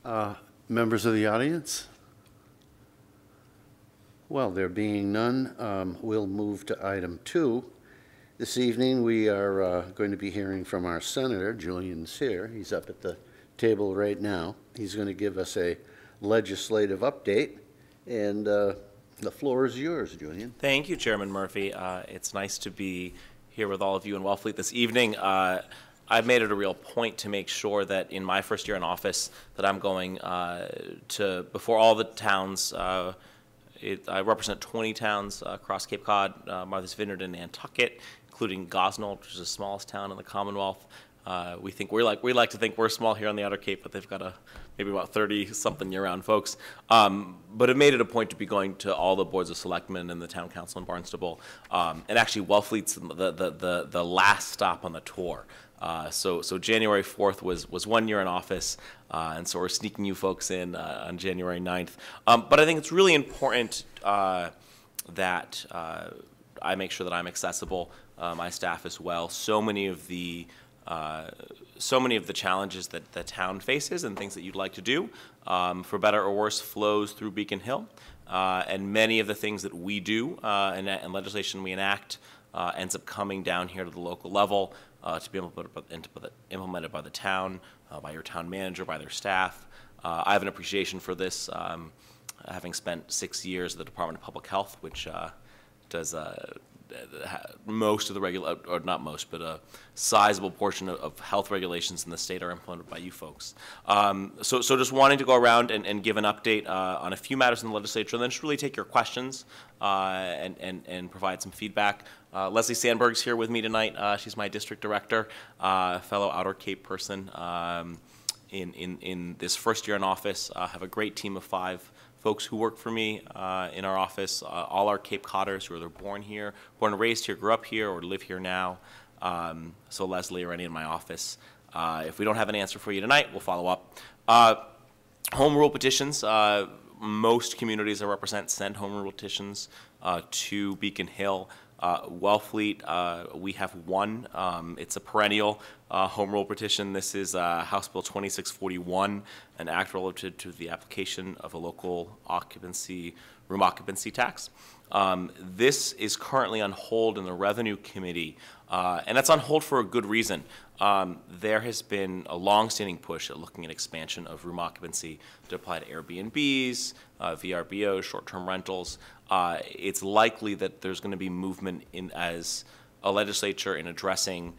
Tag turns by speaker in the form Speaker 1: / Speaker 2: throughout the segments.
Speaker 1: Members of the audience? Well, there being none, we'll move to item 2. This evening we are going to be hearing from our Senator, Julian Cyr. He's up at the table right now. He's going to give us a legislative update, and the floor is yours, Julian.
Speaker 2: Thank you, Chairman Murphy. It's nice to be here with all of you in Wellfleet this evening. I've made it a real point to make sure that in my first year in office that I'm going to, before all the towns, I represent 20 towns across Cape Cod, Martha's Vineyard, and Nantucket, including Gosnold, which is the smallest town in the Commonwealth. We like to think we're small here on the Outer Cape, but they've got maybe about 30-something year-round folks. But it made it a point to be going to all the boards of selectmen and the town council in Barnstable. And actually, Wellfleet's the last stop on the tour. So January 4th was 1 year in office, and so we're sneaking you folks in on January 9th. But I think it's really important that I make sure that I'm accessible, my staff as well. So many of the challenges that the town faces and things that you'd like to do, for better or worse, flows through Beacon Hill. And many of the things that we do and legislation we enact ends up coming down here to the local level to be implemented by the town, by your town manager, by their staff. I have an appreciation for this, having spent 6 years at the Department of Public Health, which does most of the or not most, but a sizable portion of health regulations in the state are implemented by you folks. So just wanting to go around and give an update on a few matters in the legislature, and then just really take your questions and provide some feedback. Leslie Sandberg's here with me tonight. She's my district director, fellow Outer Cape person in this first year in office. I have a great team of 5 folks who work for me in our office, all our Cape Codders who are either born and raised here, grew up here, or live here now. So Leslie or any in my office. If we don't have an answer for you tonight, we'll follow up. Home rule petitions. Most communities I represent send home rule petitions to Beacon Hill. Wellfleet, we have one. It's a perennial home rule petition. This is House Bill 2641, an act relative to the application of a local room occupancy tax. This is currently on hold in the Revenue Committee, and that's on hold for a good reason. There has been a long-standing push at looking at expansion of room occupancy to apply to Airbnbs, VRBOs, short-term rentals. It's likely that there's going to be movement as a legislature in addressing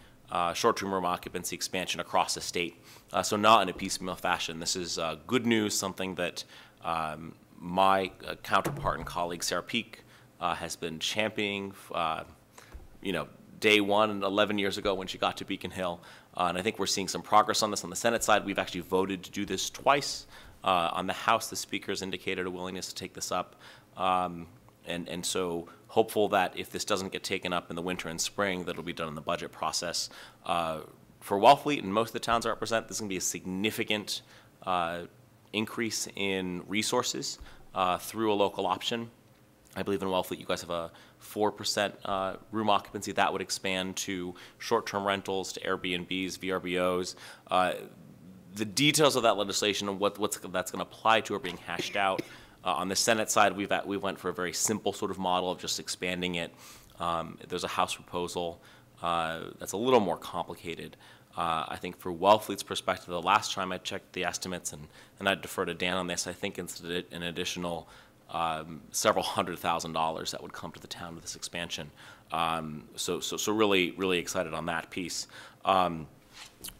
Speaker 2: short-term room occupancy expansion across the state. So not in a piecemeal fashion. This is good news, something that my counterpart and colleague Sarah Peak has been championing, day one 11 years ago when she got to Beacon Hill. And I think we're seeing some progress on this on the Senate side. We've actually voted to do this twice. On the House, the Speaker has indicated a willingness to take this up. And so hopeful that if this doesn't get taken up in the winter and spring, that it'll be done in the budget process. For Wellfleet and most of the towns I represent, this is going to be a significant increase in resources through a local option. I believe in Wellfleet you guys have a 4% room occupancy. That would expand to short-term rentals, to Airbnbs, VRBOs. The details of that legislation and what that's going to apply to are being hashed out. On the Senate side, we went for a very simple sort of model of just expanding it. There's a House proposal that's a little more complicated. I think for Wellfleet's perspective, the last time I checked the estimates, and I'd defer to Dan on this, I think it's an additional several $100,000 that would come to the town with this expansion. So really, really excited on that piece. Other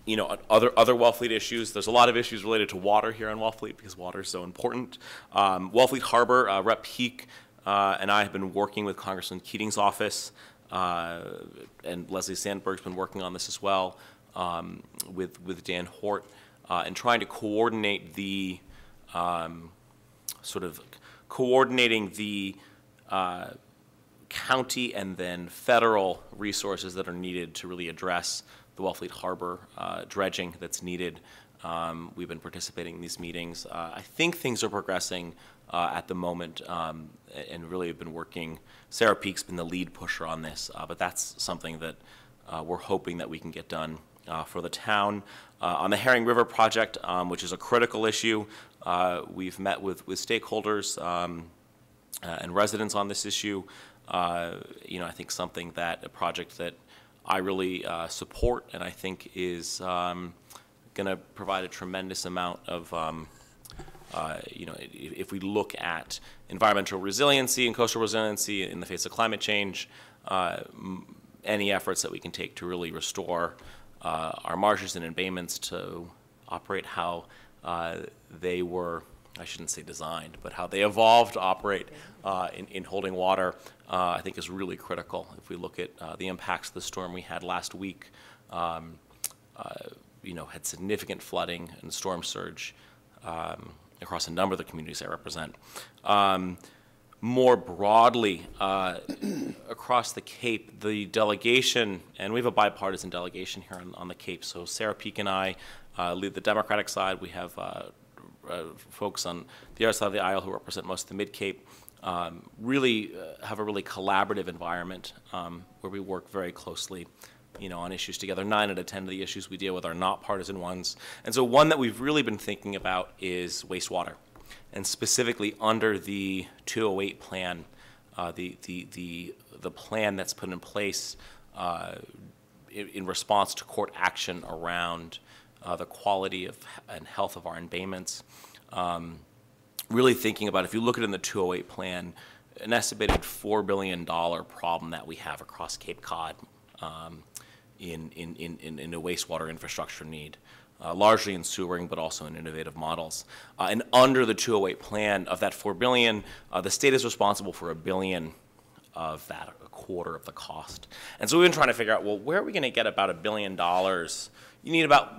Speaker 2: Wellfleet issues, there's a lot of issues related to water here in Wellfleet because water is so important. Wellfleet Harbor, Rep. Peak and I have been working with Congressman Keating's office, and Leslie Sandberg's been working on this as well, with Dan Hort, and trying to coordinate the coordinating the county and then federal resources that are needed to really address the Wellfleet Harbor dredging that's needed. We've been participating in these meetings. I think things are progressing at the moment, and really have been working. Sarah Peak's been the lead pusher on this, but that's something that we're hoping that we can get done for the town. On the Herring River project, which is a critical issue, we've met with stakeholders and residents on this issue. I think a project that I really support, and I think is going to provide a tremendous amount of, if we look at environmental resiliency and coastal resiliency in the face of climate change, any efforts that we can take to really restore our marshes and embayments to operate how they were, I shouldn't say designed, but how they evolved to operate in holding water, I think is really critical. If we look at the impacts of the storm we had last week, had significant flooding and storm surge across a number of the communities I represent. More broadly, across the Cape, the delegation, and we have a bipartisan delegation here on the Cape, so Sarah Peake and I lead the Democratic side. We have folks on the other side of the aisle who represent most of the Mid-Cape, really have a really collaborative environment where we work very closely on issues together. 9 out of 10 of the issues we deal with are not partisan ones. And so one that we've really been thinking about is wastewater. And specifically under the 208 plan, the plan that's put in place in response to court action around the quality of and health of our embayments. Really thinking about, if you look at it in the 208 plan, an estimated $4 billion problem that we have across Cape Cod in a wastewater infrastructure need. Largely in sewering, but also in innovative models. And under the 208 plan, of that $4 billion, the state is responsible for $1 billion of that, a quarter of the cost. And so we've been trying to figure out, well, where are we going to get about $1 billion? You need about,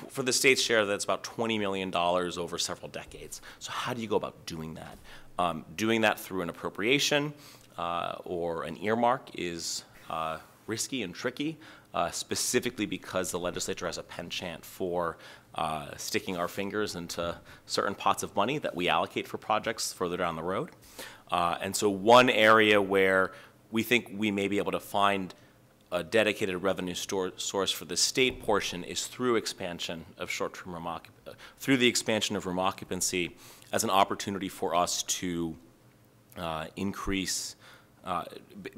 Speaker 2: for the state's share, that's about $20 million over several decades. So how do you go about doing that? Doing that through an appropriation or an earmark is risky and tricky. Specifically because the legislature has a penchant for sticking our fingers into certain pots of money that we allocate for projects further down the road. And so one area where we think we may be able to find a dedicated revenue source for the state portion is through expansion of short-term room occupancy, through the expansion of room occupancy as an opportunity for us to increase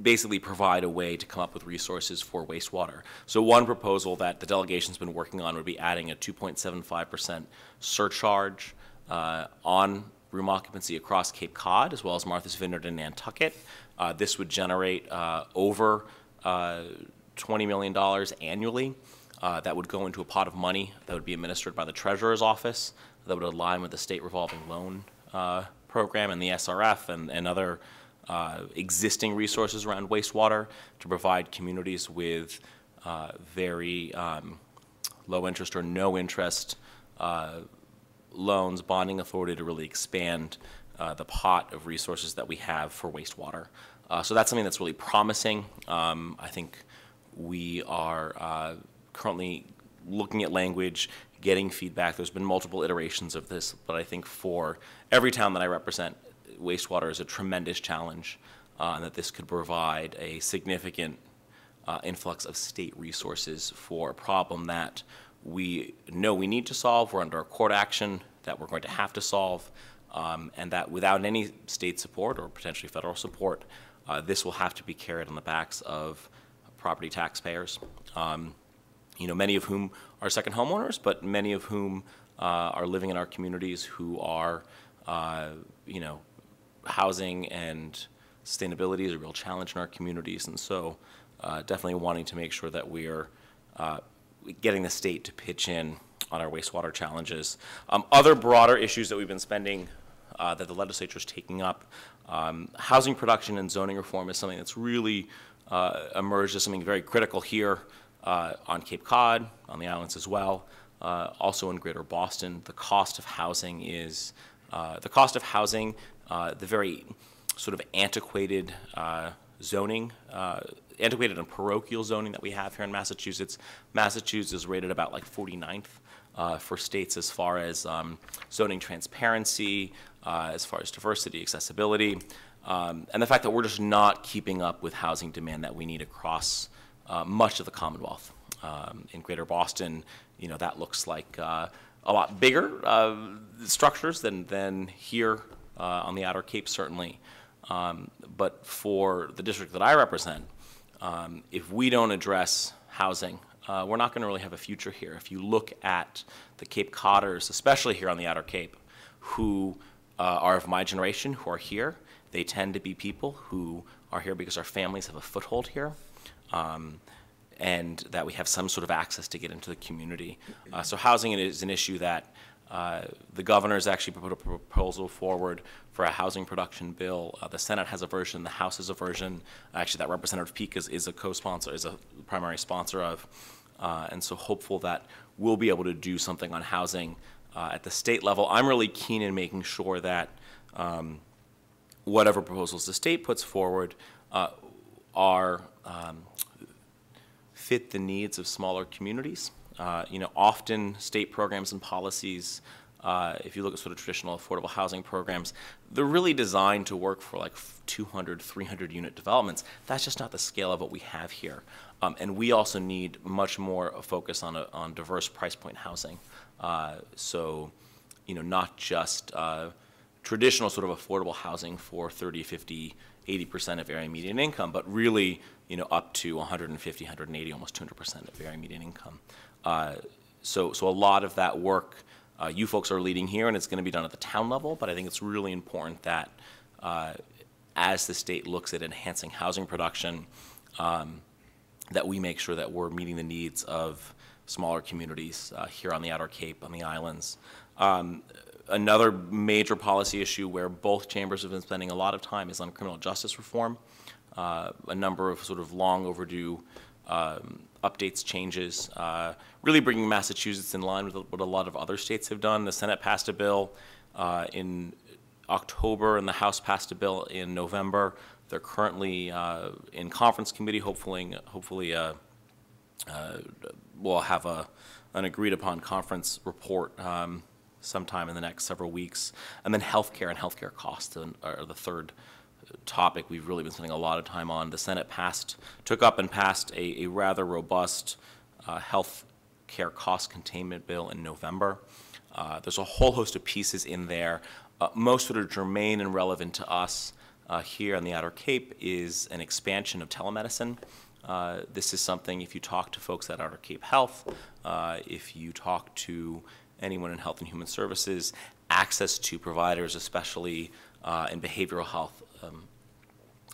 Speaker 2: basically provide a way to come up with resources for wastewater. So one proposal that the delegation's been working on would be adding a 2.75% surcharge on room occupancy across Cape Cod, as well as Martha's Vineyard and Nantucket. This would generate over $20 million annually. That would go into a pot of money that would be administered by the Treasurer's Office, that would align with the state revolving loan program and the SRF and other existing resources around wastewater to provide communities with very low interest or no interest loans, bonding authority to really expand the pot of resources that we have for wastewater. So that's something that's really promising. I think we are currently looking at language, getting feedback. There's been multiple iterations of this, but I think for every town that I represent, wastewater is a tremendous challenge, and that this could provide a significant influx of state resources for a problem that we know we need to solve. We're under a court action that we're going to have to solve, and that without any state support or potentially federal support, this will have to be carried on the backs of property taxpayers, many of whom are second homeowners, but many of whom are living in our communities who are, housing and sustainability is a real challenge in our communities, and so definitely wanting to make sure that we are getting the state to pitch in on our wastewater challenges. Other broader issues that we've been spending, that the legislature is taking up, housing production and zoning reform is something that's really emerged as something very critical here on Cape Cod, on the islands as well, also in Greater Boston. The cost of housing is the very sort of antiquated zoning, antiquated and parochial zoning that we have here in Massachusetts. Massachusetts is rated about like 49th for states as far as zoning transparency, as far as diversity, accessibility, and the fact that we're just not keeping up with housing demand that we need across much of the Commonwealth. In Greater Boston, that looks like a lot bigger structures than here on the Outer Cape, certainly. But for the district that I represent, if we don't address housing, we're not going to really have a future here. If you look at the Cape Codders, especially here on the Outer Cape, who are of my generation, who are here, they tend to be people who are here because our families have a foothold here, and that we have some sort of access to get into the community. So housing is an issue that the governor has actually put a proposal forward for a housing production bill. The Senate has a version, the House has a version. Actually, that Representative Peake is a co-sponsor, is a primary sponsor of. And so hopeful that we'll be able to do something on housing at the state level. I'm really keen in making sure that whatever proposals the state puts forward are fit the needs of smaller communities. Often state programs and policies, if you look at sort of traditional affordable housing programs, they're really designed to work for like 200, 300 unit developments. That's just not the scale of what we have here. And we also need much more focus on diverse price point housing. So, not just traditional sort of affordable housing for 30, 50, 80% of area median income, but really, up to 150, 180, almost 200% of area median income. So a lot of that work you folks are leading here, and it's going to be done at the town level, but I think it's really important that as the state looks at enhancing housing production, that we make sure that we're meeting the needs of smaller communities here on the Outer Cape, on the islands. Another major policy issue where both chambers have been spending a lot of time is on criminal justice reform. A number of sort of long overdue updates, changes, really bringing Massachusetts in line with what a lot of other states have done. The Senate passed a bill in October, and the House passed a bill in November. They're currently in conference committee. Hopefully we'll have an agreed-upon conference report sometime in the next several weeks. And then healthcare and healthcare costs are the third topic we've really been spending a lot of time on. The Senate took up and passed a rather robust health care cost containment bill in November. There's a whole host of pieces in there. Most that are germane and relevant to us here on the Outer Cape is an expansion of telemedicine. This is something, if you talk to folks at Outer Cape Health, if you talk to anyone in Health and Human Services, access to providers, especially in behavioral health,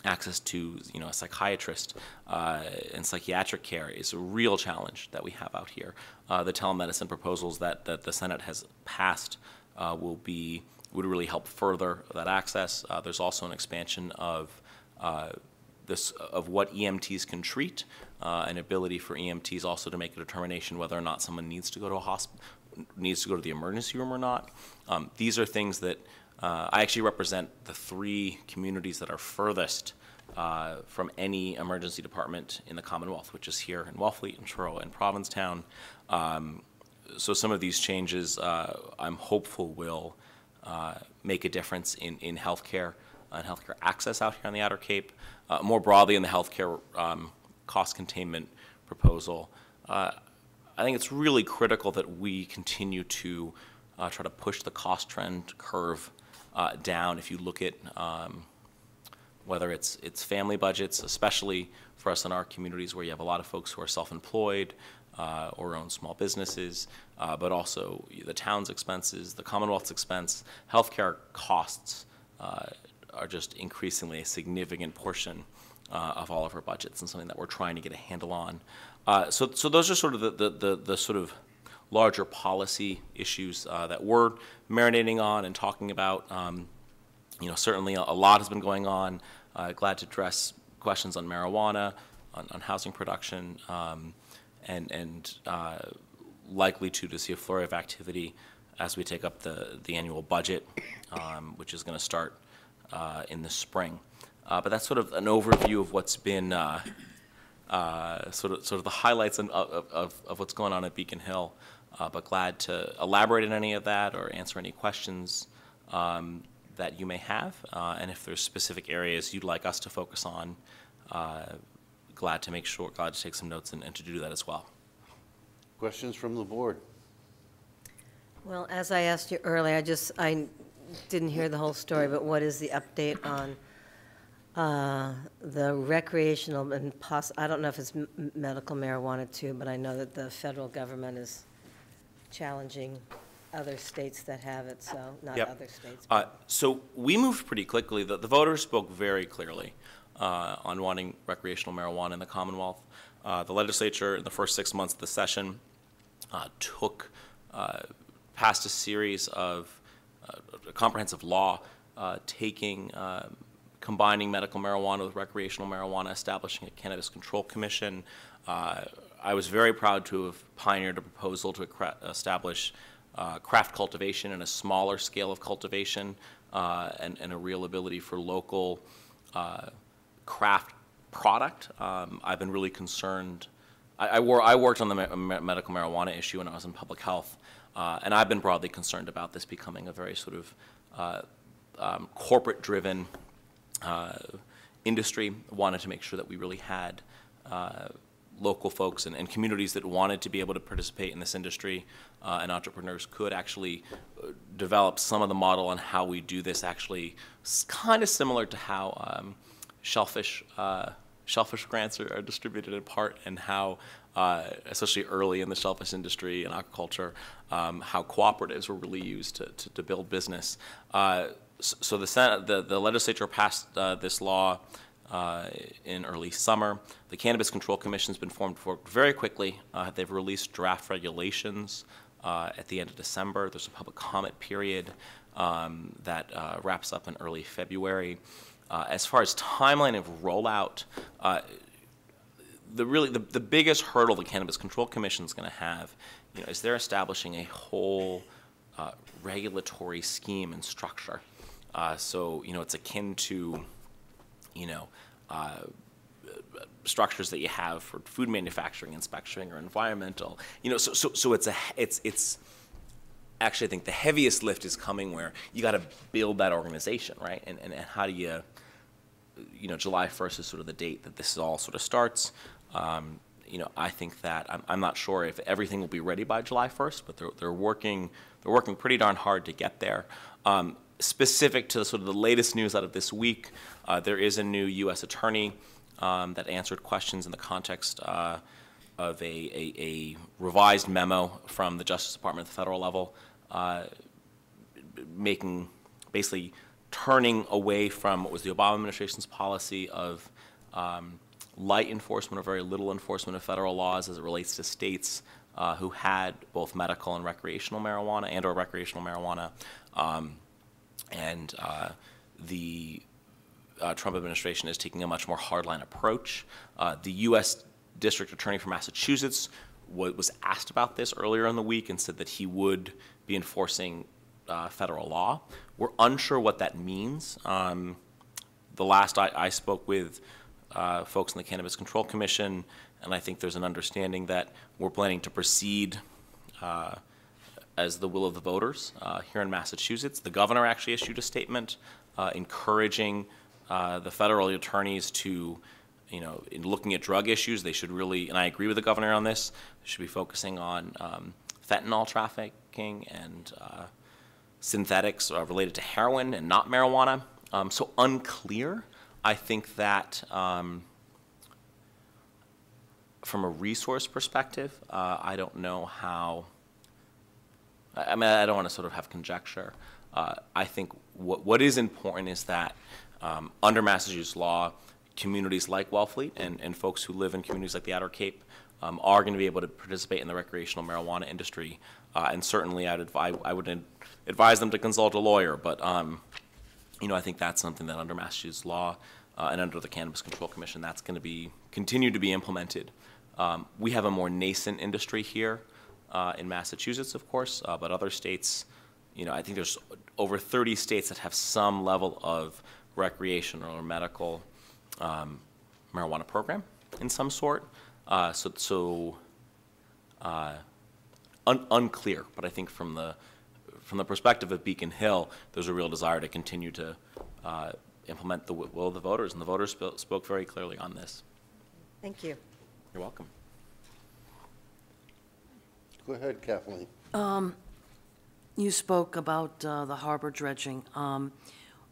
Speaker 2: access to a psychiatrist and psychiatric care is a real challenge that we have out here. The telemedicine proposals that the Senate has passed would really help further that access. There's also an expansion of what EMTs can treat, an ability for EMTs also to make a determination whether or not someone needs to go to a hospital, needs to go to the emergency room or not. These are things that I actually represent the 3 communities that are furthest from any emergency department in the Commonwealth, which is here in Wellfleet and Truro and Provincetown. So some of these changes I'm hopeful will make a difference in healthcare and healthcare access out here on the Outer Cape. More broadly in the healthcare cost containment proposal, I think it's really critical that we continue to try to push the cost trend curve down. If you look at whether it's family budgets, especially for us in our communities where you have a lot of folks who are self-employed or own small businesses, but also the town's expenses, the Commonwealth's expense, healthcare costs are just increasingly a significant portion of all of our budgets and something that we're trying to get a handle on. So those are sort of the sort of larger policy issues that we're marinating on and talking about. Certainly a lot has been going on. Glad to address questions on marijuana, on housing production, and likely to see a flurry of activity as we take up the annual budget, which is going to start in the spring. But that's sort of an overview of what's been sort of the highlights of what's going on at Beacon Hill. But glad to elaborate on any of that or answer any questions that you may have. And if there's specific areas you'd like us to focus on, glad to take some notes and to do that as well.
Speaker 1: Questions from the board?
Speaker 3: Well, as I asked you earlier, I didn't hear the whole story, but what is the update on the recreational and I don't know if it's medical marijuana too, but I know that the federal government is challenging other states that have it, so not
Speaker 2: Yep.
Speaker 3: other states.
Speaker 2: So we moved pretty quickly. The voters spoke very clearly on wanting recreational marijuana in the Commonwealth. The legislature, in the first 6 months of the session, passed a series of a comprehensive law combining medical marijuana with recreational marijuana, establishing a cannabis control commission. I was very proud to have pioneered a proposal to establish craft cultivation and a smaller scale of cultivation and a real ability for local craft product. I've been really concerned. I worked on the medical marijuana issue when I was in public health, and I've been broadly concerned about this becoming a very sort of corporate-driven industry. Wanted to make sure that we really had local folks and communities that wanted to be able to participate in this industry, and entrepreneurs could actually develop some of the model on how we do this, actually kind of similar to how shellfish grants are distributed in part, and how, especially early in the shellfish industry and aquaculture, how cooperatives were really used to build business. So the legislature passed this law in early summer. The Cannabis Control Commission has been formed very quickly. They've released draft regulations at the end of December. There's a public comment period that wraps up in early February. As far as timeline of rollout, the biggest hurdle the Cannabis Control Commission is going to have, is they're establishing a whole regulatory scheme and structure. So it's akin to structures that you have for food manufacturing, inspection, or environmental. So it's actually, I think the heaviest lift is coming where you got to build that organization, right? And how do you, July 1st is sort of the date that this all sort of starts. I think that I'm not sure if everything will be ready by July 1st, but they're working pretty darn hard to get there. Specific to sort of the latest news out of this week, there is a new U.S. attorney that answered questions in the context of a revised memo from the Justice Department at the federal level, basically turning away from what was the Obama administration's policy of light enforcement or very little enforcement of federal laws as it relates to states who had both medical and recreational marijuana and/or recreational marijuana. The Trump administration is taking a much more hardline approach. The U.S. District Attorney for Massachusetts was asked about this earlier in the week and said that he would be enforcing federal law. We're unsure what that means. The last I spoke with folks in the Cannabis Control Commission, and I think there's an understanding that we're planning to proceed as the will of the voters here in Massachusetts. The governor actually issued a statement encouraging the federal attorneys to, in looking at drug issues, they should really, and I agree with the governor on this, they should be focusing on fentanyl trafficking and synthetics related to heroin and not marijuana. So unclear. I think that from a resource perspective, I don't know how, I don't want to sort of have conjecture. I think what is important is that under Massachusetts law, communities like Wellfleet and folks who live in communities like the Outer Cape are going to be able to participate in the recreational marijuana industry. And certainly I would advise them to consult a lawyer, but I think that's something that under Massachusetts law and under the Cannabis Control Commission, that's going to continue to be implemented. We have a more nascent industry here in Massachusetts, of course, but other states, I think there's over 30 states that have some level of recreational or medical marijuana program in some sort. Unclear, but I think from the perspective of Beacon Hill, there's a real desire to continue to implement the will of the voters, and the voters spoke very clearly on this.
Speaker 3: Thank you.
Speaker 2: You're welcome.
Speaker 1: Go ahead, Kathleen.
Speaker 4: You spoke about the harbor dredging.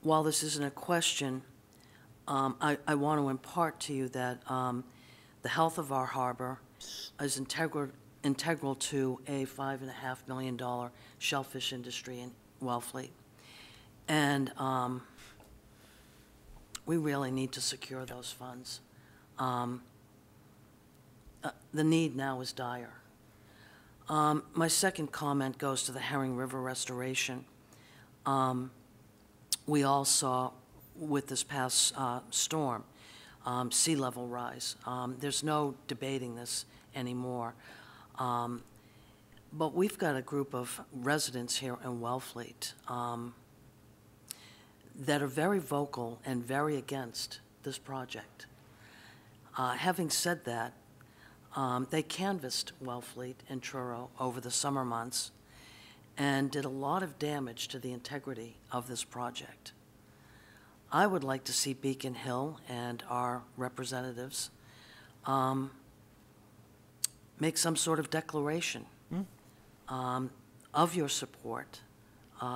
Speaker 4: While this isn't a question, I want to impart to you that the health of our harbor is integral to a $5.5 million shellfish industry in Wellfleet. And we really need to secure those funds. The need now is dire. My second comment goes to the Herring River restoration. We all saw with this past storm, sea level rise. There's no debating this anymore. But we've got a group of residents here in Wellfleet that are very vocal and very against this project. Having said that, they canvassed Wellfleet and Truro over the summer months and did a lot of damage to the integrity of this project. I would like to see Beacon Hill and our representatives make some sort of declaration of your support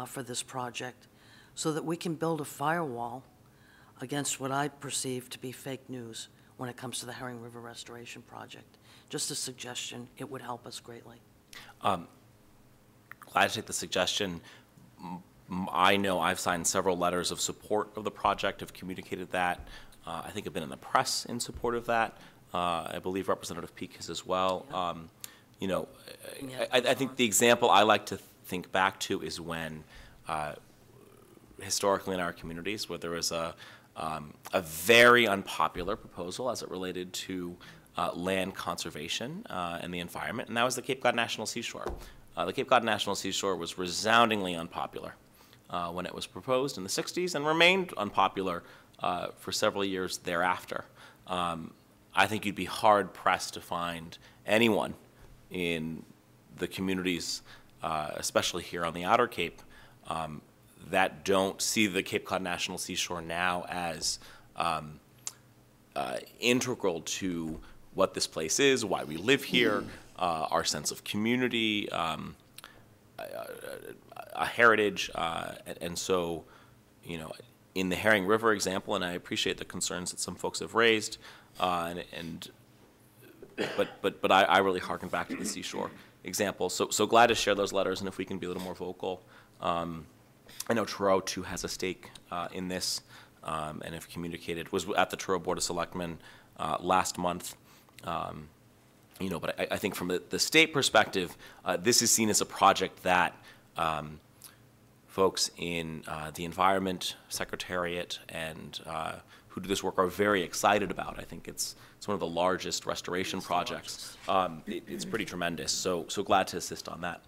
Speaker 4: for this project so that we can build a firewall against what I perceive to be fake news when it comes to the Herring River Restoration Project. Just a suggestion, it would help us greatly.
Speaker 2: Glad to take the suggestion. I know I've signed several letters of support of the project, have communicated that. I think I've been in the press in support of that. I believe Representative Peake has as well.
Speaker 4: Yeah.
Speaker 2: I think the example I like to think back to is when historically in our communities where there was a very unpopular proposal as it related to land conservation and the environment, and that was the Cape Cod National Seashore. The Cape Cod National Seashore was resoundingly unpopular when it was proposed in the 60s and remained unpopular for several years thereafter. I think you'd be hard-pressed to find anyone in the communities, especially here on the Outer Cape, that don't see the Cape Cod National Seashore now as integral to what this place is, why we live here, our sense of community, a heritage, and so, in the Herring River example, and I appreciate the concerns that some folks have raised, but I really harken back to the seashore example. So glad to share those letters, and if we can be a little more vocal. I know Truro too has a stake in this, and have communicated. Was at the Truro Board of Selectmen last month. But I think from the state perspective, this is seen as a project that folks in the Environment Secretariat and who do this work are very excited about. I think it's one of the largest restoration projects. It's pretty tremendous. So glad to assist on that.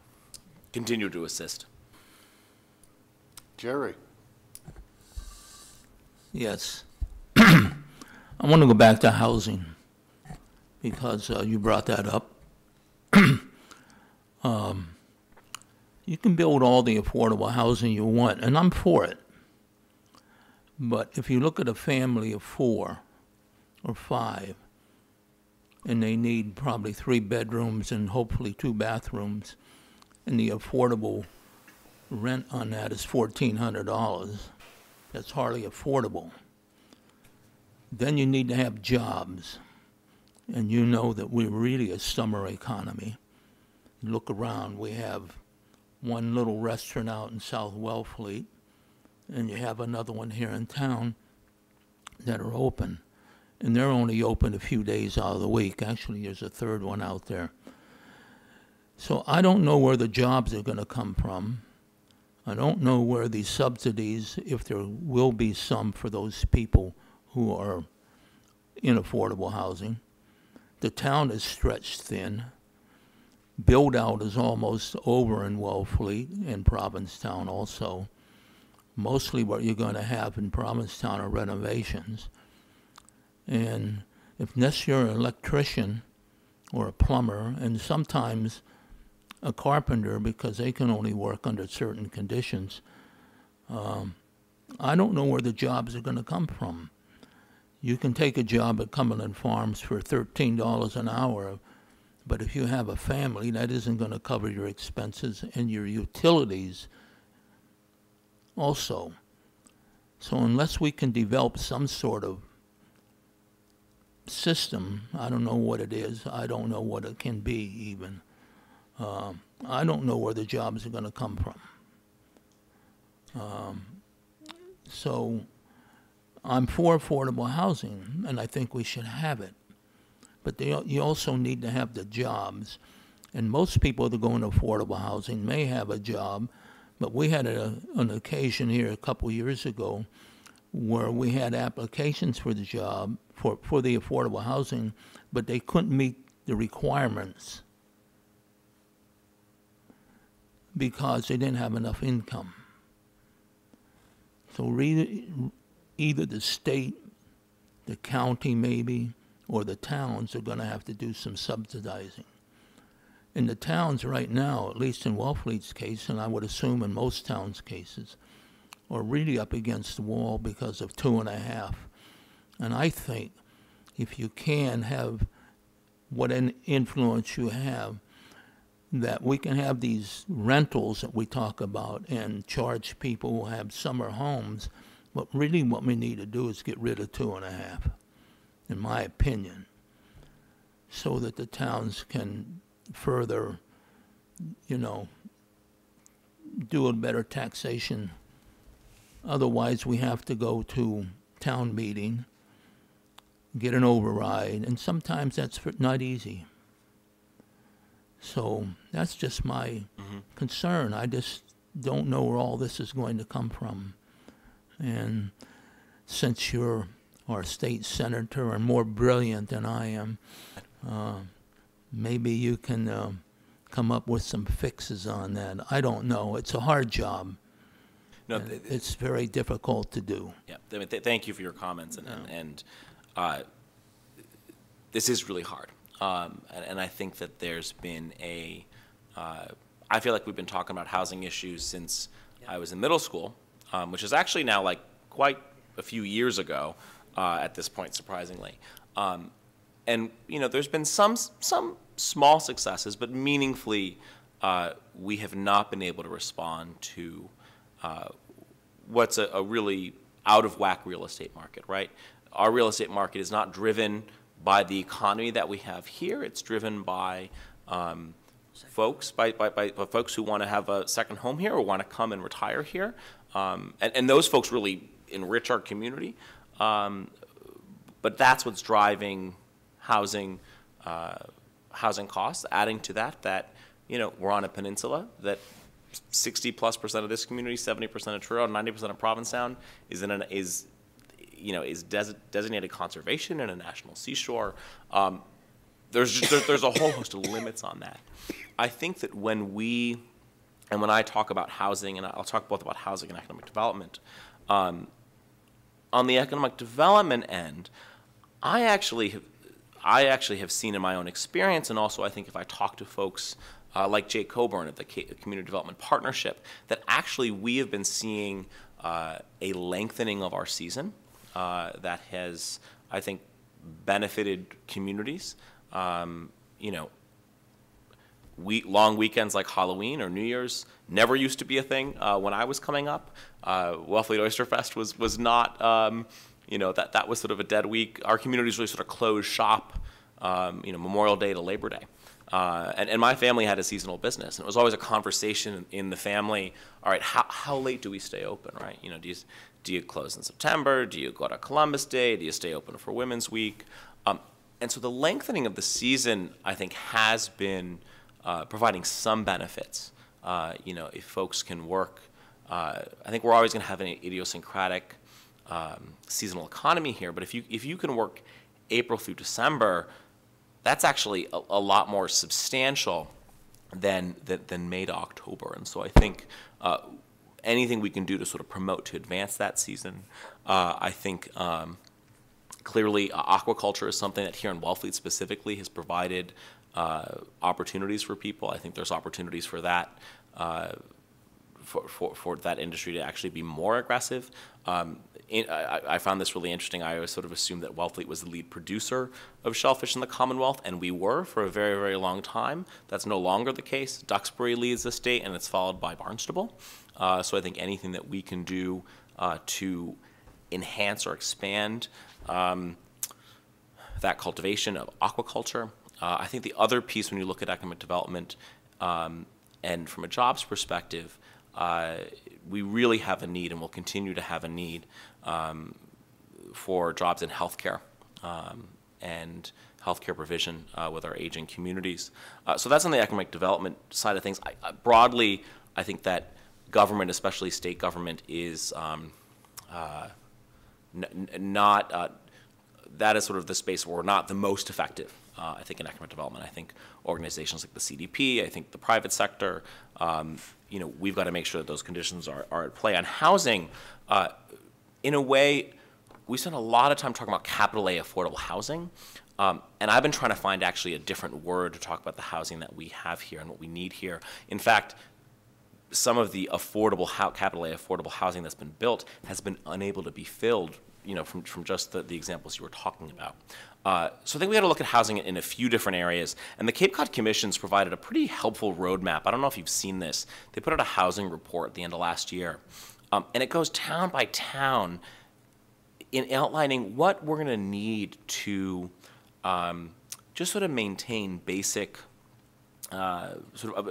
Speaker 2: Continue to assist.
Speaker 1: Jerry.
Speaker 5: Yes. I want to go back to housing because you brought that up. You can build all the affordable housing you want, and I'm for it. But if you look at a family of 4 or 5, and they need probably 3 bedrooms and hopefully 2 bathrooms, and the affordable rent on that is $1,400, that's hardly affordable. Then you need to have jobs. And you know that we're really a summer economy. You look around, we have one little restaurant out in South Wellfleet, and you have another one here in town that are open. And they're only open a few days out of the week. Actually, there's a third one out there. So I don't know where the jobs are going to come from. I don't know where these subsidies, if there will be some for those people who are in affordable housing. The town is stretched thin. Build-out is almost over in Wellfleet and Provincetown also. Mostly what you're going to have in Provincetown are renovations. And if you're an electrician or a plumber, and sometimes a carpenter, because they can only work under certain conditions, I don't know where the jobs are going to come from. You can take a job at Cumberland Farms for $13 an hour, But if you have a family, that isn't going to cover your expenses and your utilities also. So unless we can develop some sort of system, I don't know what it is, I don't know what it can be even. I don't know where the jobs are going to come from. So I'm for affordable housing, and I think we should have it. But you also need to have the jobs. And most people that go into affordable housing may have a job, but we had an occasion here a couple years ago where we had applications for the job, for the affordable housing, but they couldn't meet the requirements because they didn't have enough income. So either the state, the county maybe, or the towns are going to have to do some subsidizing. In the towns right now, at least in Wellfleet's case, and I would assume in most towns' cases, are really up against the wall because of 2.5. And I think if you can have what an influence you have, that we can have these rentals that we talk about and charge people who have summer homes, but really what we need to do is get rid of 2.5, in my opinion, so that the towns can further, do a better taxation. Otherwise, we have to go to town meeting, get an override, and sometimes that's not easy. So that's just my concern. I just don't know where all this is going to come from. And since you're our state senator and more brilliant than I am, maybe you can come up with some fixes on that. I don't know. It's a hard job. No, it's very difficult to do.
Speaker 2: Yeah, thank you for your comments, and this is really hard. And I think that there's been I feel like we've been talking about housing issues since I was in middle school, which is actually now like quite a few years ago at this point, surprisingly. And there's been some small successes, but meaningfully, we have not been able to respond to what's a really out of whack real estate market, right? Our real estate market is not driven by the economy that we have here. It's driven by folks, by folks who want to have a second home here or want to come and retire here. And those folks really enrich our community. But that's what's driving housing costs. Adding to that we're on a peninsula that 60+% of this community, 70% of Truro, 90% of Provincetown is designated conservation and a national seashore. There's a whole host of limits on that. I think that when I talk about housing, and I'll talk both about housing and economic development, on the economic development end, I actually have seen in my own experience, and also I think if I talk to folks like Jay Coburn at the Community Development Partnership, that actually we have been seeing a lengthening of our season that has, I think, benefited communities. Long weekends like Halloween or New Year's never used to be a thing when I was coming up. Wellfleet Oyster Fest was not, that was sort of a dead week. Our communities really sort of closed shop, Memorial Day to Labor Day. And my family had a seasonal business, and it was always a conversation in the family. All right, how late do we stay open, right? Do you close in September? Do you go to Columbus Day? Do you stay open for Women's Week? And so the lengthening of the season, I think, has been providing some benefits. If folks can work, I think we're always going to have an idiosyncratic seasonal economy here. But if you can work April through December, that's actually a lot more substantial than May to October. And so I think anything we can do to sort of promote to advance that season, I think clearly aquaculture is something that here in Wellfleet specifically has provided opportunities for people. I think there's opportunities for that, for that industry to actually be more aggressive. I found this really interesting. I always sort of assumed that Wellfleet was the lead producer of shellfish in the Commonwealth, and we were for a very, very long time. That's no longer the case. Duxbury leads the state, and it's followed by Barnstable. So I think anything that we can do to enhance or expand that cultivation of aquaculture. I think the other piece, when you look at economic development and from a jobs perspective, we really have a need, and will continue to have a need for jobs in healthcare and healthcare provision with our aging communities. So that's on the economic development side of things. Broadly, I think that government, especially state government, is not that is sort of the space where we're not the most effective, I think, in economic development. I think organizations like the CDP, I think the private sector, we've got to make sure that those conditions are at play. On housing, in a way, we spent a lot of time talking about capital A affordable housing, and I've been trying to find actually a different word to talk about the housing that we have here and what we need here. In fact, some of the capital A affordable housing that's been built has been unable to be filled, from just the examples you were talking about. So I think we got to look at housing in a few different areas. And the Cape Cod Commission's provided a pretty helpful roadmap. I don't know if you've seen this. They put out a housing report at the end of last year. And it goes town by town in outlining what we're going to need to just sort of maintain basic sort of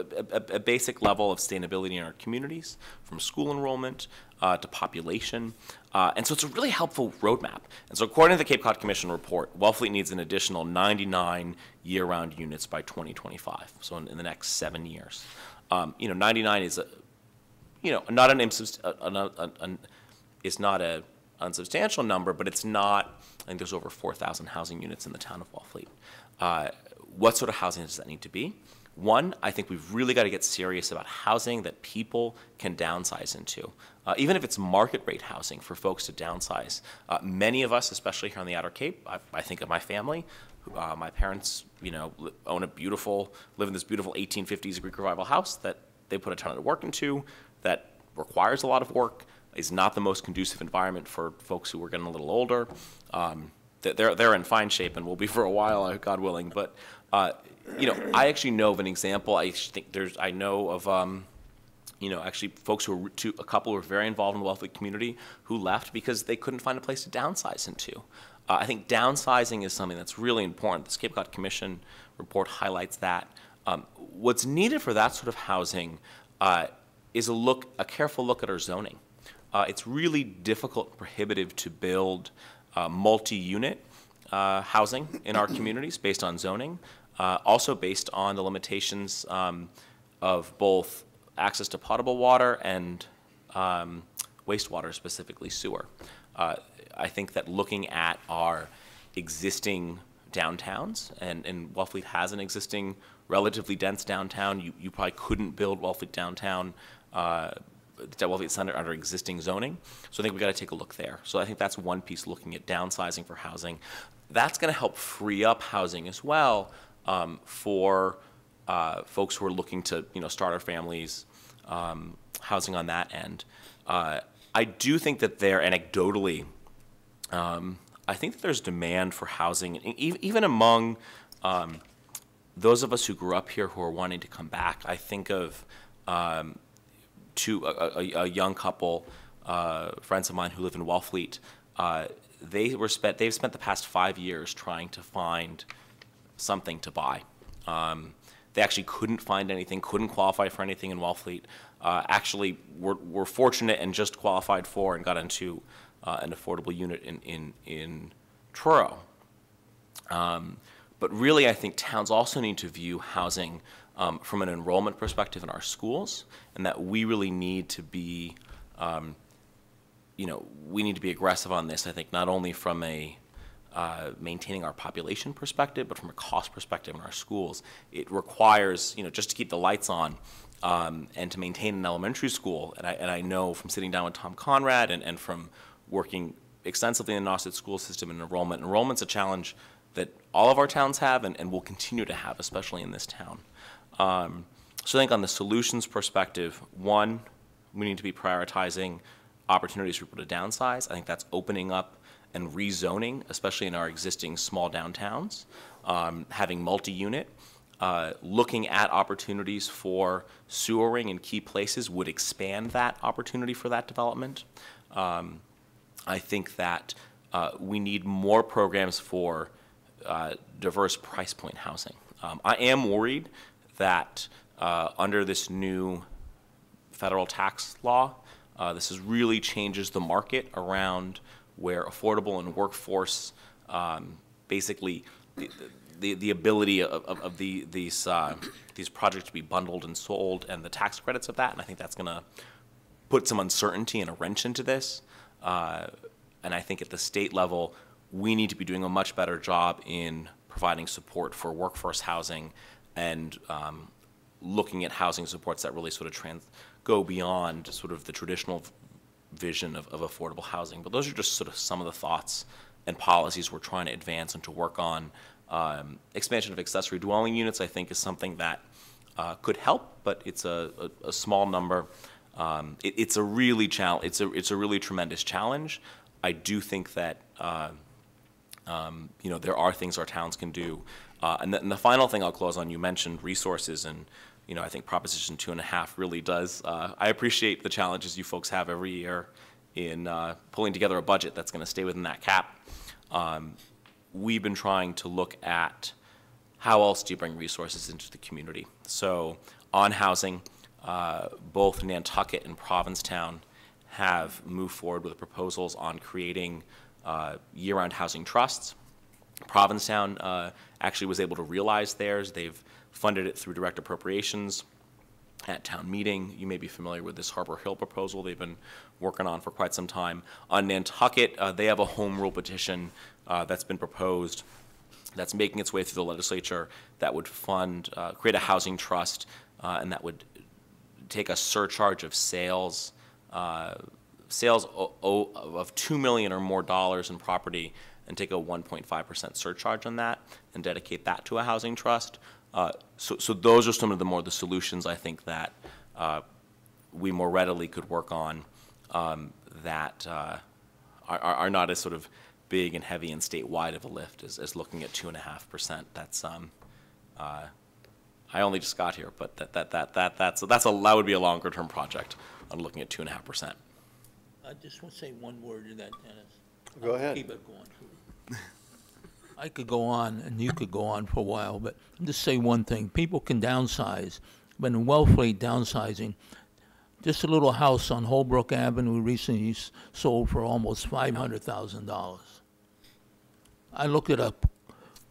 Speaker 2: a basic level of sustainability in our communities, from school enrollment to population. And so it's a really helpful roadmap. And so according to the Cape Cod Commission report, Wellfleet needs an additional 99 year-round units by 2025, so in the next 7 years. 99 is not it's not an unsubstantial number, but it's not, I think there's over 4,000 housing units in the town of Wellfleet. What sort of housing does that need to be? One, I think we've really got to get serious about housing that people can downsize into, even if it's market rate housing for folks to downsize. Many of us, especially here on the Outer Cape, I think of my family. My parents, live in this beautiful 1850s Greek Revival house that they put a ton of work into, that requires a lot of work, is not the most conducive environment for folks who are getting a little older. They're in fine shape and will be for a while, God willing. But I actually know of an example. I know of actually folks a couple who were very involved in the Wellfleet community who left because they couldn't find a place to downsize into. I think downsizing is something that's really important. The Cape Cod Commission report highlights that. What's needed for that sort of housing is a careful look at our zoning. It's really difficult and prohibitive to build multi-unit housing in our communities based on zoning, also based on the limitations of both access to potable water and wastewater, specifically sewer. I think that looking at our existing downtowns, and Wellfleet has an existing relatively dense downtown, you probably couldn't build Wellfleet downtown, Wellfleet Center under existing zoning. So I think we got to take a look there. So I think that's one piece, looking at downsizing for housing. That's going to help free up housing as well for folks who are looking to start our families, housing on that end. I do think that anecdotally, I think that there's demand for housing, even among those of us who grew up here who are wanting to come back. I think of a young couple, friends of mine who live in Wellfleet. They've spent the past 5 years trying to find something to buy. They actually couldn't find anything, couldn't qualify for anything in Wellfleet. Actually, were fortunate and just qualified for and got into an affordable unit in Truro. But really, I think towns also need to view housing from an enrollment perspective in our schools, and that we really need to be, we need to be aggressive on this. I think not only from a maintaining our population perspective, but from a cost perspective in our schools. It requires, just to keep the lights on and to maintain an elementary school. And I know from sitting down with Tom Conrad and from working extensively in the Nauset school system and enrollment. Enrollment's a challenge that all of our towns have and will continue to have, especially in this town. So I think on the solutions perspective, one, we need to be prioritizing opportunities for people to downsize. I think that's opening up and rezoning, especially in our existing small downtowns, having multi-unit. Looking at opportunities for sewering in key places would expand that opportunity for that development. I think that we need more programs for diverse price point housing. I am worried that under this new federal tax law, this really changes the market around where affordable and workforce, basically the ability of these projects to be bundled and sold, and the tax credits of that, and I think that's going to put some uncertainty and a wrench into this. And I think at the state level, we need to be doing a much better job in providing support for workforce housing and looking at housing supports that really sort of go beyond sort of the traditional vision of affordable housing. But those are just sort of some of the thoughts and policies we're trying to advance and to work on. Expansion of accessory dwelling units, I think, is something that could help, but it's a small number. It's a really it's a really tremendous challenge. I do think that there are things our towns can do. And the final thing I'll close on, you mentioned resources, and I think Proposition 2.5 really does. I appreciate the challenges you folks have every year in pulling together a budget that's going to stay within that cap. We've been trying to look at how else do you bring resources into the community. So on housing, both Nantucket and Provincetown have moved forward with proposals on creating year-round housing trusts. Provincetown actually was able to realize theirs. They've funded it through direct appropriations at town meeting. You may be familiar with this Harbor Hill proposal they've been working on for quite some time. On Nantucket, they have a home rule petition that's been proposed that's making its way through the legislature that would fund, create a housing trust, and that would take a surcharge of sales of $2 million or more in property and take a 1.5% surcharge on that and dedicate that to a housing trust. So those are some of the solutions I think that we more readily could work on that are not as sort of big and heavy and statewide of a lift as looking at 2.5%. That's I only just got here, but that would be a longer term project on looking at 2.5%.
Speaker 5: I just want to say one word to that, Dennis.
Speaker 1: Go ahead.
Speaker 5: Keep it going. I could go on, and you could go on for a while, but just say one thing. People can downsize, but in Wellfleet, downsizing, just a little house on Holbrook Avenue recently sold for almost $500,000. I looked at a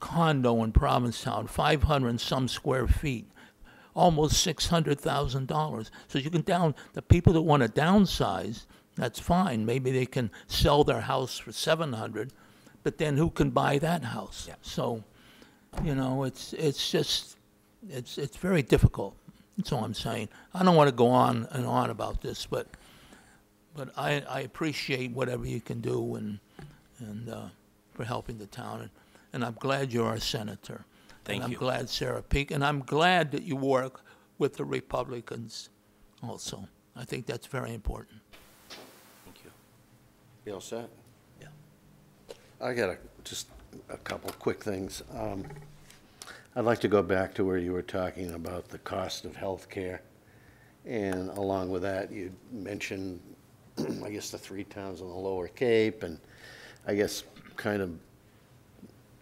Speaker 5: condo in Provincetown, 500 and some square feet, almost $600,000. So you can the people that want to downsize, that's fine. Maybe they can sell their house for $700,000, but then who can buy that house? Yeah. So, it's very difficult. That's all I'm saying. I don't want to go on and on about this, but I appreciate whatever you can do and for helping the town. And I'm glad you're our senator.
Speaker 2: Thank you.
Speaker 5: I'm glad Sarah Peak, and I'm glad that you work with the Republicans also. I think that's very important.
Speaker 2: Thank you.
Speaker 1: You all set?
Speaker 5: Yeah.
Speaker 1: I got just a couple quick things. I'd like to go back to where you were talking about the cost of health care. And along with that, you mentioned, I guess, the 3 towns on the Lower Cape, and I guess kind of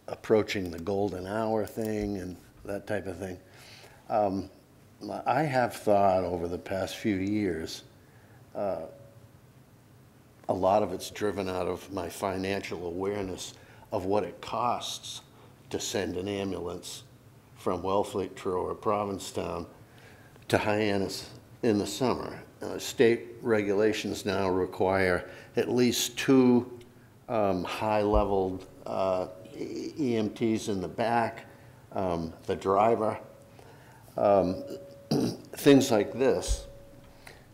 Speaker 1: approaching the golden hour thing and that type of thing. I have thought over the past few years, a lot of it's driven out of my financial awareness of what it costs to send an ambulance from Wellfleet, Truro, or Provincetown to Hyannis in the summer. State regulations now require at least 2 high-leveled EMTs in the back, the driver. Things like this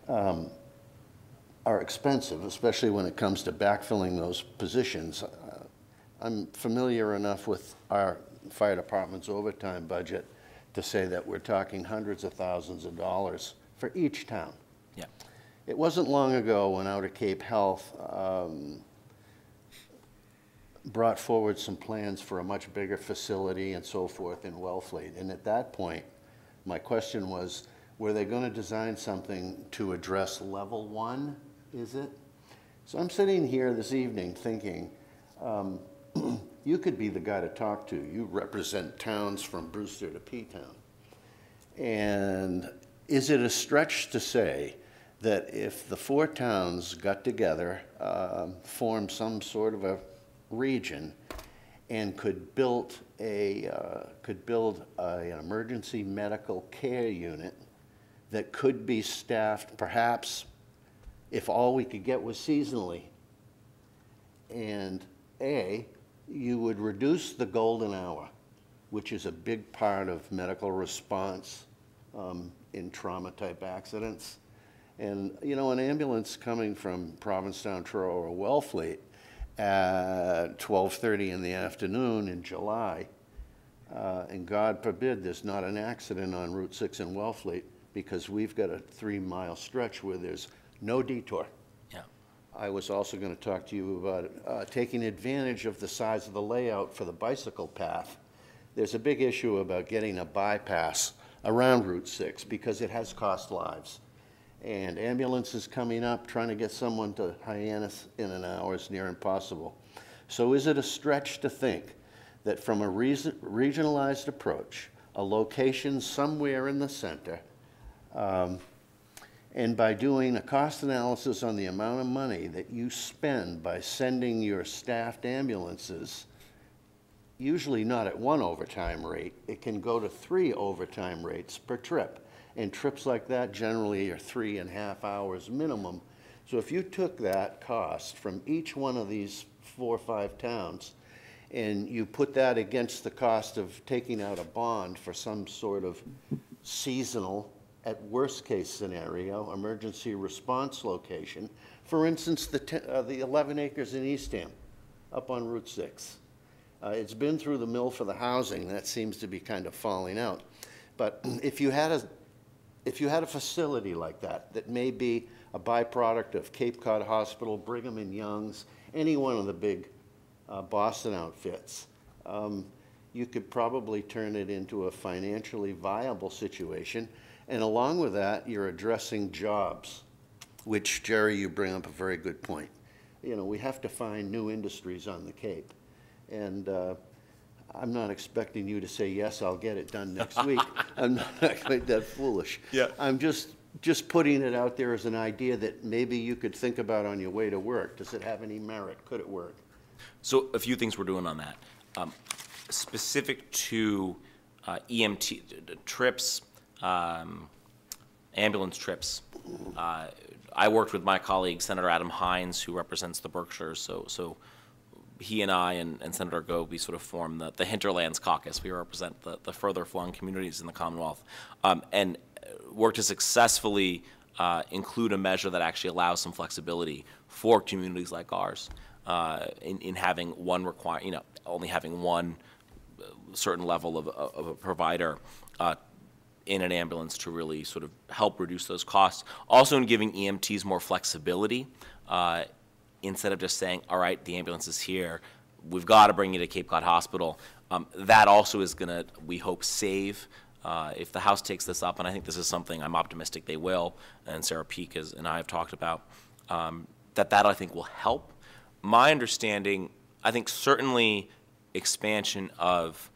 Speaker 1: are expensive, especially when it comes to backfilling those positions. I'm familiar enough with our fire department's overtime budget to say that we're talking hundreds of thousands of dollars for each town.
Speaker 2: Yeah.
Speaker 1: It wasn't long ago when Outer Cape Health brought forward some plans for a much bigger facility and so forth in Wellfleet. And at that point, my question was, were they going to design something to address level 1, is it? So I'm sitting here this evening thinking, you could be the guy to talk to. You represent towns from Brewster to P-Town. And is it a stretch to say that if the 4 towns got together, formed some sort of a region, and could build an emergency medical care unit that could be staffed, perhaps, if all we could get was seasonally, and you would reduce the golden hour, which is a big part of medical response in trauma-type accidents. And, you know, an ambulance coming from Provincetown, Truro, or Wellfleet at 12:30 in the afternoon in July, and God forbid there's not an accident on Route 6 in Wellfleet, because we've got a 3-mile stretch where there's no detour.
Speaker 2: Yeah.
Speaker 1: I was also going to talk to you about taking advantage of the size of the layout for the bicycle path. There's a big issue about getting a bypass around Route 6 because it has cost lives. And ambulances coming up, trying to get someone to Hyannis in an hour is near impossible. So is it a stretch to think that from a regionalized approach, a location somewhere in the center, and by doing a cost analysis on the amount of money that you spend by sending your staffed ambulances, usually not at 1 overtime rate, it can go to 3 overtime rates per trip. And trips like that generally are 3.5 hours minimum. So if you took that cost from each one of these 4 or 5 towns and you put that against the cost of taking out a bond for some sort of seasonal, at worst case scenario, emergency response location, for instance, the 11 acres in Eastham up on Route 6. It's been through the mill for the housing. That seems to be kind of falling out. But if you had a facility like that, that may be a byproduct of Cape Cod Hospital, Brigham and Young's, any one of the big Boston outfits, you could probably turn it into a financially viable situation. And along with that, you're addressing jobs, which, Jerry, you bring up a very good point. You know, we have to find new industries on the Cape. And I'm not expecting you to say, yes, I'll get it done next week. I'm not quite that foolish.
Speaker 2: Yeah.
Speaker 1: I'm just putting it out there as an idea that maybe you could think about on your way to work. Does it have any merit? Could it work?
Speaker 2: So a few things we're doing on that. Specific to EMT trips, ambulance trips, I worked with my colleague, Senator Adam Hines, who represents the Berkshires. So he and I and Senator Gove, we sort of form the Hinterlands Caucus. We represent the further flung communities in the Commonwealth, and work to successfully include a measure that actually allows some flexibility for communities like ours in having one only having one certain level of a provider in an ambulance to really sort of help reduce those costs. Also in giving EMTs more flexibility. Instead of just saying, all right, the ambulance is here, we've got to bring you to Cape Cod Hospital. That also is going to, we hope, save, if the House takes this up, and I think this is something I'm optimistic they will, and Sarah Peake and I have talked about, that I think will help. My understanding, I think certainly expansion of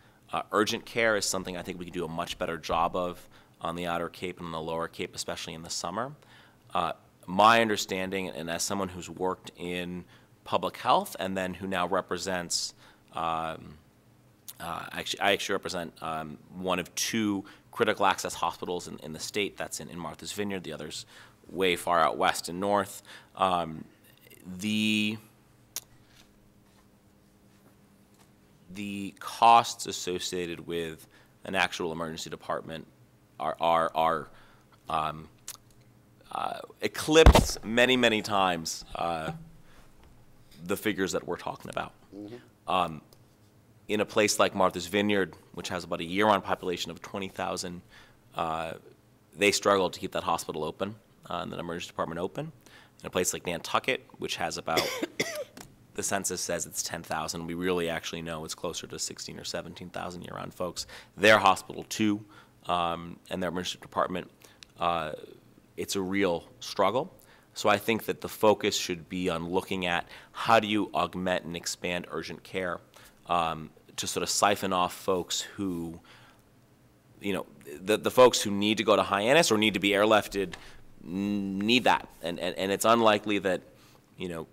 Speaker 2: urgent care is something I think we can do a much better job of on the Outer Cape and on the Lower Cape, especially in the summer. My understanding, and as someone who's worked in public health and then who now represents, I actually represent one of 2 critical access hospitals in the state. That's in Martha's Vineyard. The other's way far out west and north. The costs associated with an actual emergency department are eclipse many times the figures that we're talking about. Mm-hmm. In a place like Martha's Vineyard, which has about a year-round population of 20,000, they struggle to keep that hospital open. and an emergency department open. In a place like Nantucket, which has about, the census says it's 10,000. We really actually know it's closer to 16 or 17,000 year-round folks. Their hospital too, and their emergency department, it's a real struggle. So I think that the focus should be on looking at how do you augment and expand urgent care to sort of siphon off folks who, you know, the folks who need to go to Hyannis or need to be airlifted need that, and it's unlikely that, you know,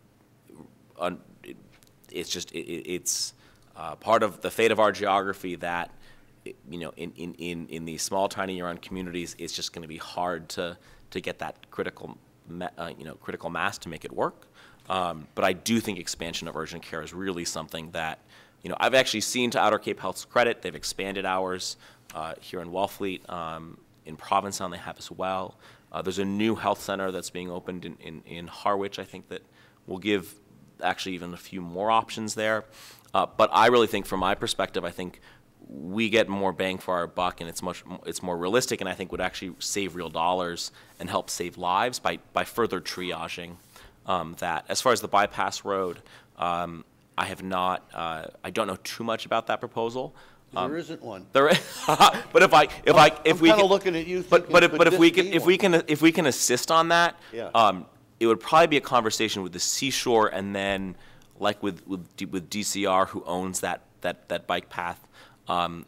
Speaker 2: it's part of the fate of our geography that, you know, in these small, tiny year-round communities, it's just going to be hard to get that critical mass to make it work. But I do think expansion of urgent care is really something that, you know, I've actually seen, to Outer Cape Health's credit, they've expanded hours here in Wellfleet. In Provincetown they have as well. There's a new health center that's being opened in Harwich, I think, that will give actually even a few more options there. But I really think, from my perspective, I think we get more bang for our buck, and it's more realistic, and I think would actually save real dollars and help save lives by further triaging that. As far as the bypass road, I have not. I don't know too much about that proposal.
Speaker 1: There isn't one.
Speaker 2: But if we can,
Speaker 1: looking at you.
Speaker 2: But if we can assist on that,
Speaker 1: Yeah.
Speaker 2: It would probably be a conversation with the seashore, and then like with DCR, who owns that bike path. I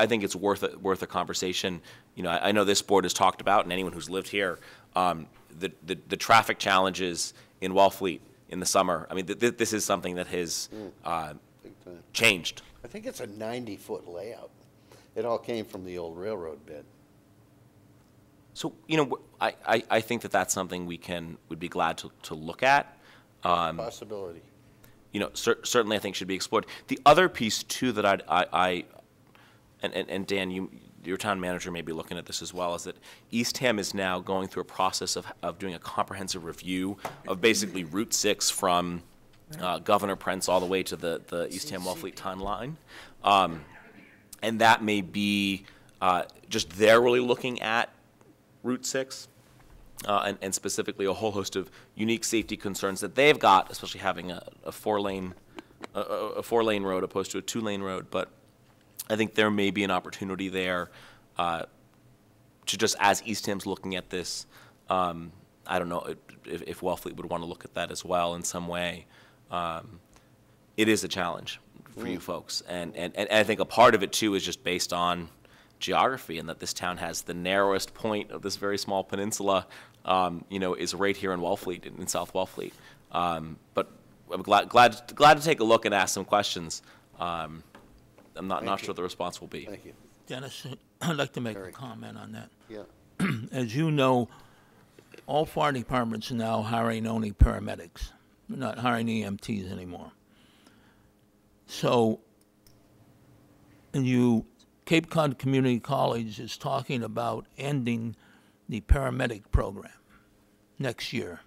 Speaker 2: think it's worth a conversation. You know, I know this board has talked about, and anyone who's lived here, the traffic challenges in Wellfleet in the summer. I mean, this is something that has changed.
Speaker 1: I think it's a 90-foot layout. It all came from the old railroad bed.
Speaker 2: So, you know, I think that's something would be glad to look at.
Speaker 1: Possibility.
Speaker 2: You know, certainly I think should be explored. The other piece too that and Dan, your town manager may be looking at this as well, is that Eastham is now going through a process of doing a comprehensive review of basically Route 6 from Governor Prince all the way to the Eastham Wellfleet town line. And that may be just they're really looking at Route 6 and specifically a whole host of unique safety concerns that they've got, especially having a four-lane road opposed to a two-lane road. But I think there may be an opportunity there to just, as Eastham's looking at this, I don't know if Wellfleet would want to look at that as well in some way. It is a challenge for you folks, and I think a part of it too is just based on geography, and that this town has the narrowest point of this very small peninsula, you know, is right here in Wellfleet, in South Wellfleet. But I'm glad to take a look and ask some questions. I'm not sure what the response will be.
Speaker 1: Thank you.
Speaker 5: Dennis, I'd like to make a comment on that.
Speaker 1: Yeah.
Speaker 5: As you know, all fire departments are now hiring only paramedics. They're not hiring EMTs anymore. So, Cape Cod Community College is talking about ending the paramedic program next year.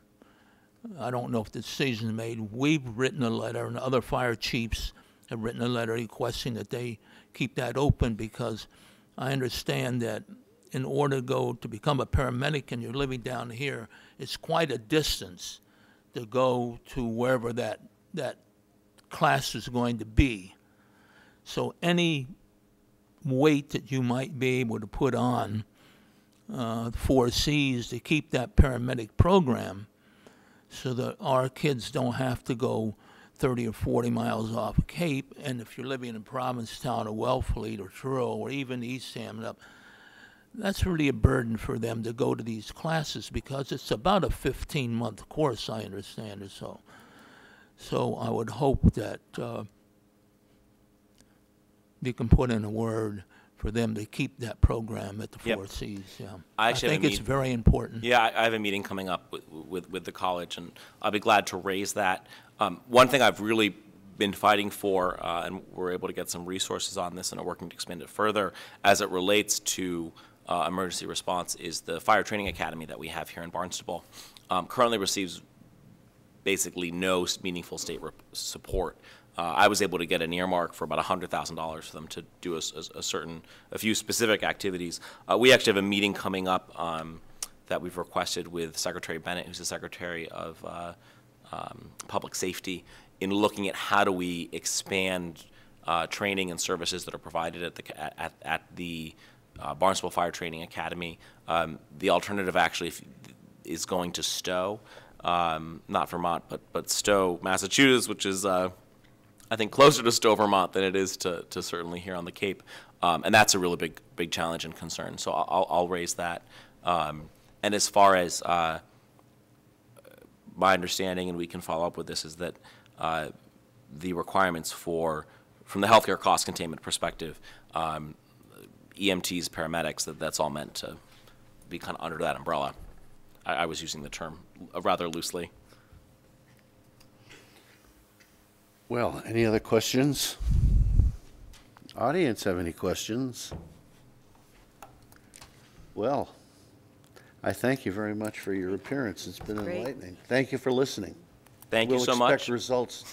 Speaker 5: I don't know if the decision is made. We've written a letter, and other fire chiefs have written a letter requesting that they keep that open, because I understand that in order to become a paramedic and you're living down here, it's quite a distance to go to wherever that class is going to be. So any weight that you might be able to put on 4Cs to keep that paramedic program, so that our kids don't have to go 30 or 40 miles off Cape, and if you're living in Provincetown or Wellfleet or Truro or even Eastham, that's really a burden for them to go to these classes, because it's about a 15-month course, I understand it. So I would hope that you can put in a word for them to keep that program at the 4Cs. Yeah, I think it's very important.
Speaker 2: Yeah, I have a meeting coming up with the college, and I'll be glad to raise that. One thing I've really been fighting for, and we're able to get some resources on this and are working to expand it further as it relates to emergency response, is the fire training academy that we have here in Barnstable. Currently receives basically no meaningful state support. I was able to get an earmark for about $100,000 for them to do a few specific activities. We actually have a meeting coming up that we've requested with Secretary Bennett, who's the Secretary of Public Safety, in looking at how do we expand training and services that are provided at the Barnstable Fire Training Academy. The alternative actually is going to Stowe, not Vermont, but Stowe, Massachusetts, which is I think closer to Stowe, Vermont than it is to certainly here on the Cape, and that's a really big challenge and concern. So I'll raise that. And as far as my understanding, and we can follow up with this, is that the requirements from the healthcare cost containment perspective, EMTs, paramedics, that's all meant to be kind of under that umbrella. I was using the term rather loosely.
Speaker 1: Well, any other questions? Audience have any questions? Well, I thank you very much for your appearance. It's been
Speaker 3: Great.
Speaker 1: enlightening. Thank you for listening.
Speaker 2: Thank you so
Speaker 1: We'll
Speaker 2: much.
Speaker 1: expect results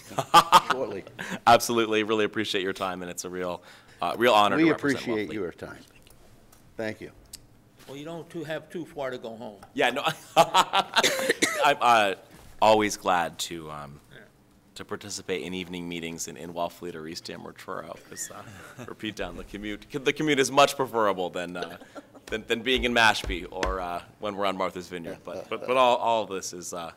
Speaker 1: shortly.
Speaker 2: Absolutely, really appreciate your time, and it's a real honor
Speaker 1: We
Speaker 2: to represent
Speaker 1: appreciate
Speaker 2: Wellfleet.
Speaker 1: your time. Thank you.
Speaker 5: Well, you don't have too far to go home.
Speaker 2: Yeah, no, I'm always glad to participate in evening meetings in Wellfleet or Eastham or Truro, because repeat down the commute is much preferable than being in Mashpee or when we're on Martha's Vineyard. But all of this is all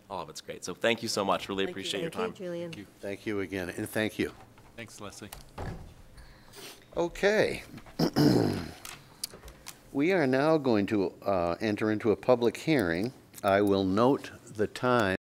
Speaker 2: of it's great. So thank you so much. Really appreciate your time.
Speaker 3: Thank you, Julian.
Speaker 1: Thank you again, and thank you.
Speaker 6: Thanks, Leslie.
Speaker 1: Okay. We are now going to enter into a public hearing. I will note the time.